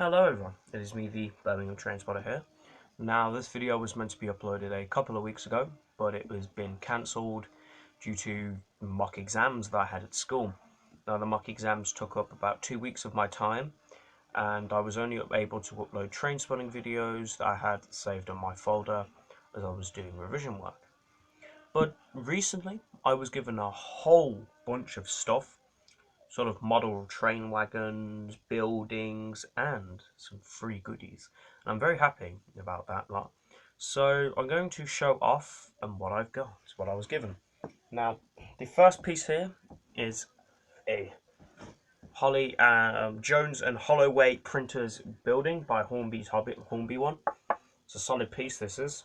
Hello everyone, it is me, the Birmingham Transporter here. Now this video was meant to be uploaded a couple of weeks ago, but it was been cancelled due to mock exams that I had at school. Now the mock exams took up about 2 weeks of my time, and I was only able to upload train spotting videos that I had saved on my folder as I was doing revision work. But recently I was given a whole bunch of stuff, sort of model train wagons, buildings, and some free goodies. And I'm very happy about that lot. So I'm going to show off what I've got, what I was given. Now, the first piece here is a Holly Jones and Holloway Printers building by Hornby one. It's a solid piece, this is.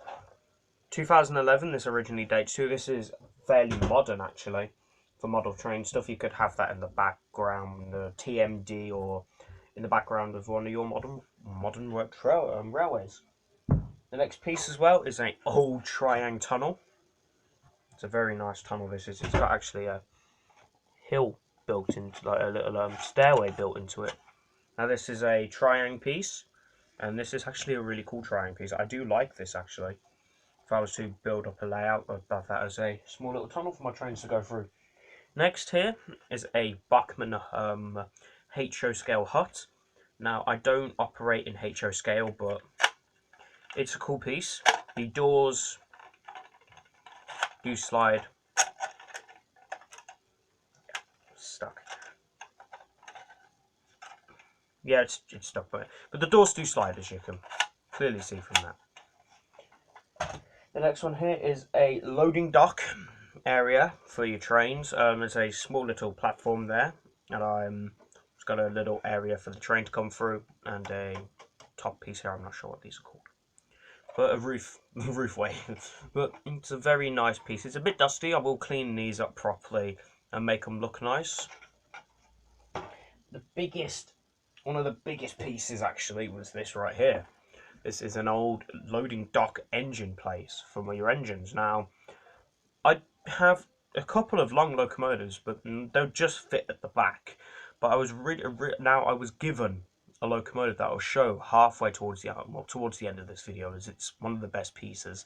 2011 this originally dates to. This is fairly modern actually. For model train stuff, you could have that in the background, the TMD, or in the background of one of your modern work railways. The next piece as well is an old triangle tunnel. It's a very nice tunnel. This is. It's got actually a hill built into, like a little stairway built into it. Now this is a triangle piece, and this is actually a really cool triangle piece. I do like this actually. If I was to build up a layout, I'd have that as a small little tunnel for my trains to go through. Next here is a Bachmann HO scale hut. Now I don't operate in HO scale, but it's a cool piece. The doors do slide. Stuck. Yeah, it's stuck, but the doors do slide, as you can clearly see from that. The next one here is a loading dock area for your trains. There's a small little platform there, and it's got a little area for the train to come through, and a top piece here. I'm not sure what these are called, but a roofway. But it's a very nice piece. It's a bit dusty. I will clean these up properly and make them look nice. One of the biggest pieces actually was this right here. This is an old loading dock engine place for your engines. Now, I have a couple of long locomotives, but they'll just fit at the back. But I was now I was given a locomotive that I'll show halfway towards the end of this video, as it's one of the best pieces.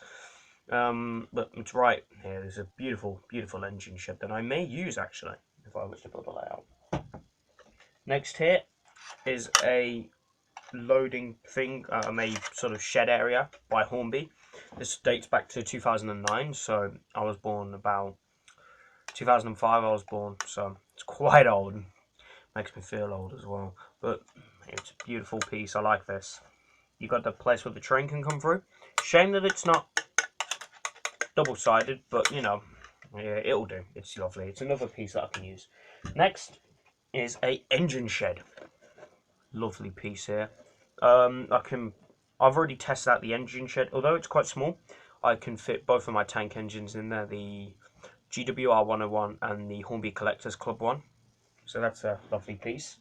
But it's right here. There's a beautiful, beautiful engine shed that I may use actually if I was to build a layout. Next here is a loading thing, a sort of shed area by Hornby. This dates back to 2009, so I was born about 2005. I was born, so it's quite old. Makes me feel old as well, but it's a beautiful piece. I like this. You got the place where the train can come through. Shame that it's not double-sided, but you know, yeah, it'll do. It's lovely. It's another piece that I can use. Next is a engine shed. Lovely piece here. I've already tested out the engine shed. Although it's quite small, I can fit both of my tank engines in there, the GWR 101 and the Hornby Collectors Club one. So that's a lovely piece.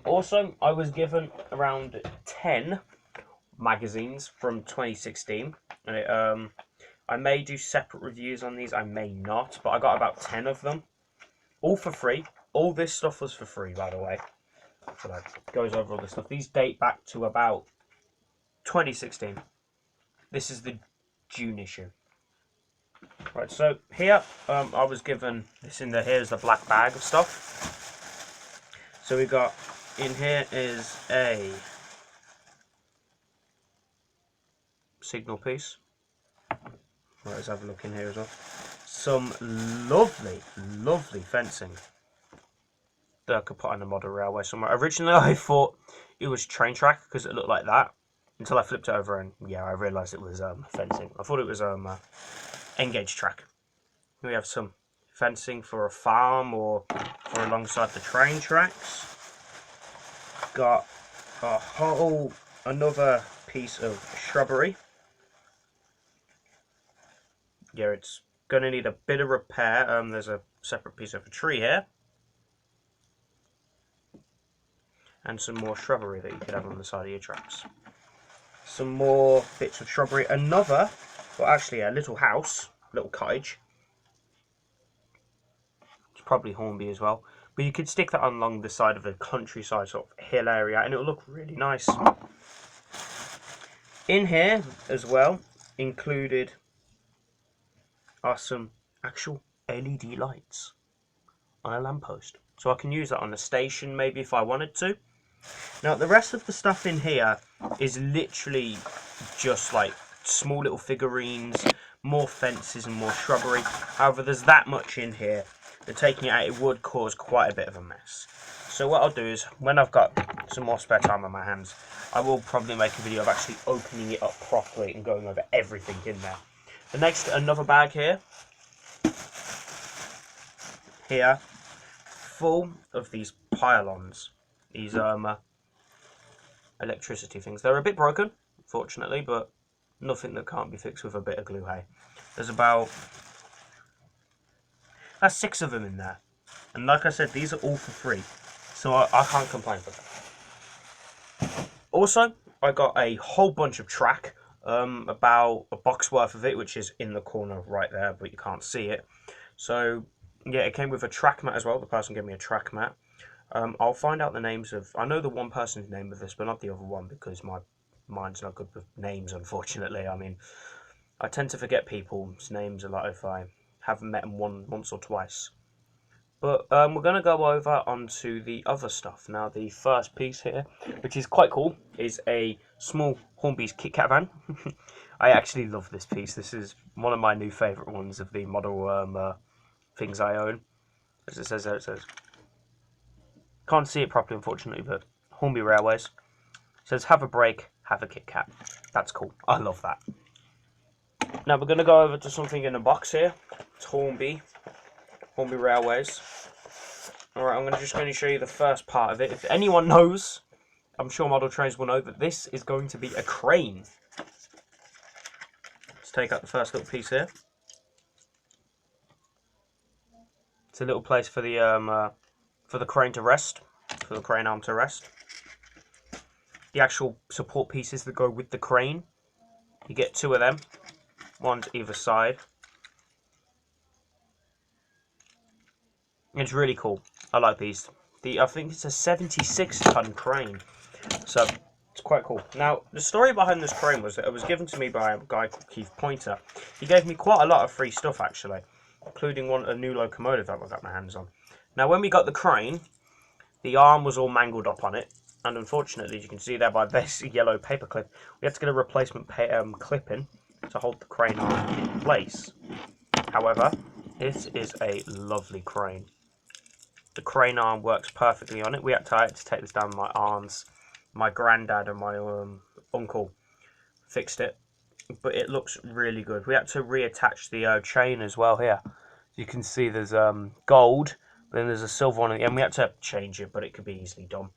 Also, I was given around 10 magazines from 2016. I may do separate reviews on these, I may not, but I got about 10 of them. All for free. All this stuff was for free, by the way. So that goes over all this stuff. These date back to about 2016. This is the June issue. Right, so here I was given this in the. Here's the black bag of stuff. So we got in here is a signal piece. Right, let's have a look in here as well. Some lovely, lovely fencing that I could put on a model railway somewhere. Originally, I thought it was train track because it looked like that, until I flipped it over and yeah, I realised it was fencing. I thought it was engage track. We have some fencing for a farm or for alongside the train tracks. Got another piece of shrubbery. Yeah, it's going to need a bit of repair. There's a separate piece of a tree here. And some more shrubbery that you could have on the side of your tracks. Some more bits of shrubbery. Well actually a little house, little cottage. It's probably Hornby as well. But you could stick that along the side of a countryside sort of hill area and it'll look really nice. In here as well, included are some actual LED lights on a lamppost. So I can use that on a station maybe if I wanted to. Now the rest of the stuff in here is literally just like small little figurines, more fences and more shrubbery. However, there's that much in here that taking it out it would cause quite a bit of a mess. So what I'll do is, when I've got some more spare time on my hands, I will probably make a video of actually opening it up properly and going over everything in there. The next, another bag here, full of these pylons, these electricity things. They're a bit broken, fortunately, but nothing that can't be fixed with a bit of glue, hey. There's that's 6 of them in there. And like I said, these are all for free. So I can't complain for that. Also, I got a whole bunch of track, about a box worth of it, which is in the corner right there, but you can't see it. So, yeah, it came with a track mat as well. The person gave me a track mat. I'll find out the names of... I know the one person's name of this, but not the other one, because my mind's not good with names, unfortunately. I mean, I tend to forget people's names a lot if I haven't met them once or twice. But we're going to go over onto the other stuff. Now, the first piece here, which is quite cool, is a small Hornby's Kit Kat van. I actually love this piece. This is one of my new favourite ones of the model things I own. As it says there, it says... Can't see it properly, unfortunately, but Hornby Railways. It says, have a break, have a Kit Kat. That's cool. I love that. Now, we're going to go over to something in a box here. It's Hornby Railways. Alright, I'm just going to show you the first part of it. If anyone knows, I'm sure model trains will know that this is going to be a crane. Let's take out the first little piece here. It's a little place for the crane to rest, for the crane arm to rest. The actual support pieces that go with the crane, you get 2 of them, one to either side. It's really cool. I like these. I think it's a 76-ton crane, so it's quite cool. Now, the story behind this crane was that it was given to me by a guy called Keith Pointer. He gave me quite a lot of free stuff, actually, including a new locomotive that I got my hands on. Now, when we got the crane, the arm was all mangled up on it, and unfortunately, as you can see there by this yellow paper clip, we had to get a replacement clipping to hold the crane arm in place. However, this is a lovely crane. The crane arm works perfectly on it. We had to take this down with my aunts. My granddad and my uncle fixed it, but it looks really good. We had to reattach the chain as well here. You can see there's gold, but then there's a silver one, and we had to change it, but it could be easily done.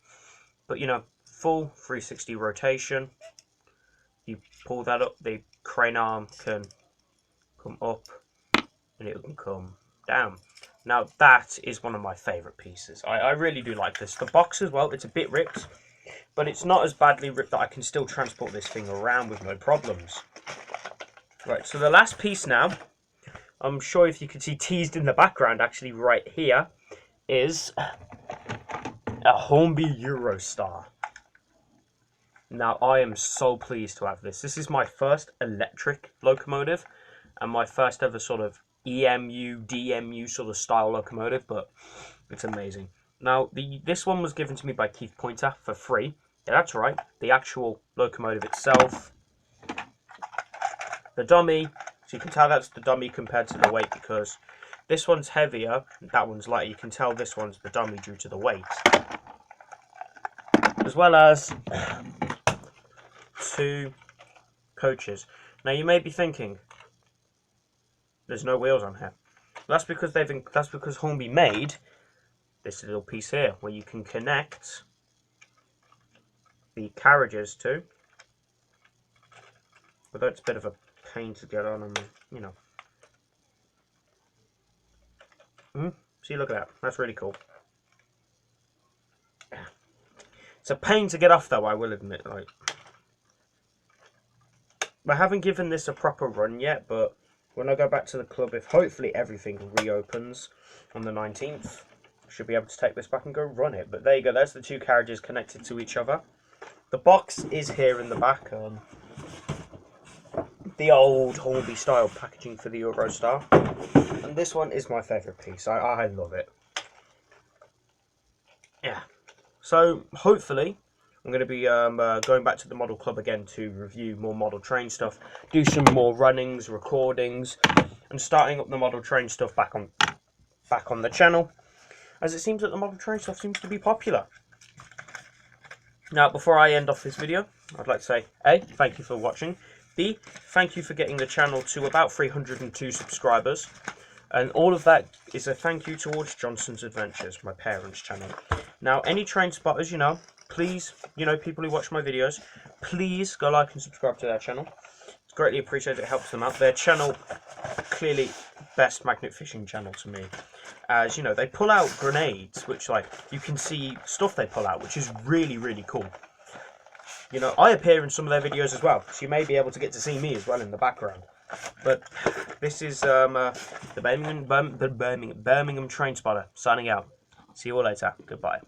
But you know, full 360 rotation. You pull that up, the crane arm can come up, and it can come down. Now that is one of my favourite pieces. I really do like this. The box as well, it's a bit ripped, but it's not as badly ripped that I can still transport this thing around with no problems. Right, so the last piece now, I'm sure if you can see teased in the background actually right here, is a Hornby Eurostar. Now I am so pleased to have this. This is my first electric locomotive and my first ever sort of EMU, DMU sort of style locomotive, but it's amazing. Now, this one was given to me by Keith Pointer for free. Yeah, that's right. The actual locomotive itself. The dummy. So you can tell that's the dummy compared to the weight because this one's heavier, that one's lighter. You can tell this one's the dummy due to the weight. As well as 2 coaches. Now, you may be thinking, there's no wheels on here. That's because Hornby made this little piece here where you can connect the carriages to. Although it's a bit of a pain to get on, and you know. See, look at that. That's really cool. It's a pain to get off, though. I will admit. Like, I haven't given this a proper run yet, but when I go back to the club, if hopefully everything reopens on the 19th, should be able to take this back and go run it. But there you go, there's the two carriages connected to each other. The box is here in the back. The old Hornby style packaging for the Eurostar. And this one is my favourite piece. I love it. Yeah. So hopefully I'm going to be going back to the model club again to review more model train stuff, do some more runnings, recordings, and starting up the model train stuff back on the channel, as it seems that the model train stuff seems to be popular. Now, before I end off this video, I'd like to say A, thank you for watching. B, thank you for getting the channel to about 302 subscribers. And all of that is a thank you towards Johnson's Adventures, my parents' channel. Now, any train spotters, please, people who watch my videos, please go like and subscribe to their channel. It's greatly appreciated. It helps them out. Their channel, clearly best magnet fishing channel to me. As they pull out grenades, which you can see stuff they pull out, which is really, really cool. I appear in some of their videos as well, so you may be able to get to see me as well in the background. But this is the Birmingham train spotter signing out. See you all later. Goodbye.